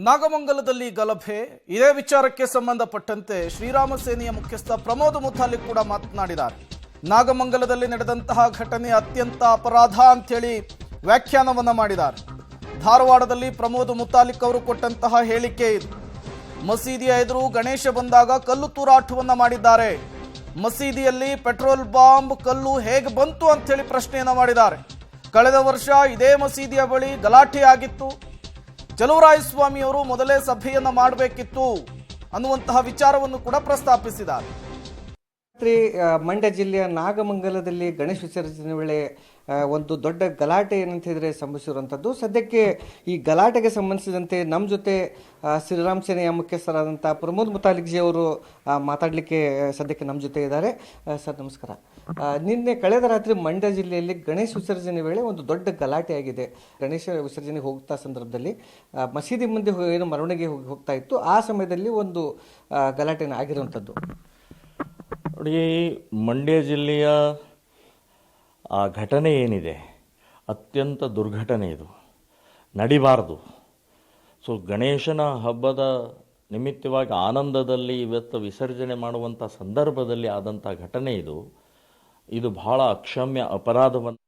ನಾಗಮಂಗಲದಲ್ಲಿ ಗಲಭೆ. ಇದೇ ವಿಚಾರಕ್ಕೆ ಸಂಬಂಧಪಟ್ಟಂತೆ ಶ್ರೀರಾಮ ಸೇನೆಯ ಮುಖ್ಯಸ್ಥ ಪ್ರಮೋದ್ ಮುತಾಲಿಕ್ ಕೂಡ ಮಾತನಾಡಿದ್ದಾರೆ. ನಾಗಮಂಗಲದಲ್ಲಿ ನಡೆದಂತಹ ಘಟನೆ ಅತ್ಯಂತ ಅಪರಾಧ ಅಂತೇಳಿ ವ್ಯಾಖ್ಯಾನವನ್ನ ಮಾಡಿದ್ದಾರೆ. ಧಾರವಾಡದಲ್ಲಿ ಪ್ರಮೋದ್ ಮುತಾಲಿಕ್ ಅವರು ಕೊಟ್ಟಂತಹ ಹೇಳಿಕೆ ಇದು. ಮಸೀದಿಯ ಎದುರು ಗಣೇಶ ಬಂದಾಗ ಕಲ್ಲು ತೂರಾಟವನ್ನ ಮಾಡಿದ್ದಾರೆ. ಮಸೀದಿಯಲ್ಲಿ ಪೆಟ್ರೋಲ್ ಬಾಂಬ್ ಕಲ್ಲು ಹೇಗೆ ಬಂತು ಅಂತೇಳಿ ಪ್ರಶ್ನೆಯನ್ನ ಮಾಡಿದ್ದಾರೆ. ಕಳೆದ ವರ್ಷ ಇದೇ ಮಸೀದಿಯ ಬಳಿ ಗಲಾಟೆ ಆಗಿತ್ತು. ಚಲುವರಾಯಸ್ವಾಮಿ ಅವರು ಮೊದಲೇ ಸಭೆಯನ್ನ ಮಾಡಬೇಕಿತ್ತು ಅನ್ನುವಂತಹ ವಿಚಾರವನ್ನು ಕೂಡ ಪ್ರಸ್ತಾಪಿಸಿದ್ದಾರೆ. ಮಂಡ್ಯ ಜಿಲ್ಲೆಯ ನಾಗಮಂಗಲದಲ್ಲಿ ಗಣೇಶ ವಿಸರ್ಜನೆ ವೇಳೆ ಒಂದು ದೊಡ್ಡ ಗಲಾಟೆ ಏನಂತಿದ್ರೆ ಸಂಭವಿಸಿರುವಂಥದ್ದು. ಸದ್ಯಕ್ಕೆ ಈ ಗಲಾಟೆಗೆ ಸಂಬಂಧಿಸಿದಂತೆ ನಮ್ಮ ಜೊತೆ ಶ್ರೀರಾಮ್ ಸೇನೆಯ ಮುಖ್ಯಸ್ಥರಾದಂಥ ಪ್ರಮೋದ್ ಮುತಾಲಿಕ್ ಜಿ ಅವರು ಮಾತಾಡಲಿಕ್ಕೆ ಸದ್ಯಕ್ಕೆ ನಮ್ಮ ಜೊತೆ ಇದ್ದಾರೆ. ಸರ್ ನಮಸ್ಕಾರ. ನಿನ್ನೆ ಕಳೆದ ರಾತ್ರಿ ಮಂಡ್ಯ ಜಿಲ್ಲೆಯಲ್ಲಿ ಗಣೇಶ ವಿಸರ್ಜನೆ ವೇಳೆ ಒಂದು ದೊಡ್ಡ ಗಲಾಟೆ ಆಗಿದೆ. ಗಣೇಶ ವಿಸರ್ಜನೆ ಹೋಗ್ತಾ ಸಂದರ್ಭದಲ್ಲಿ ಮಸೀದಿ ಮುಂದೆ ಏನು ಮೆರವಣಿಗೆ ಹೋಗ್ತಾ ಇತ್ತು, ಆ ಸಮಯದಲ್ಲಿ ಒಂದು ಗಲಾಟೆನ ಆಗಿರುವಂಥದ್ದು. ನೋಡಿ, ಮಂಡ್ಯ ಜಿಲ್ಲೆಯ ಆ ಘಟನೆ ಏನಿದೆ ಅತ್ಯಂತ ದುರ್ಘಟನೆ, ಇದು ನಡಿಬಾರದು. ಸೊ ಗಣೇಶನ ಹಬ್ಬದ ನಿಮಿತ್ತವಾಗಿ ಆನಂದದಲ್ಲಿ ಇವತ್ತು ವಿಸರ್ಜನೆ ಮಾಡುವಂಥ ಸಂದರ್ಭದಲ್ಲಿ ಆದಂಥ ಘಟನೆ ಇದು ಬಹಳ ಅಕ್ಷಮ್ಯ ಅಪರಾಧವನ್ನು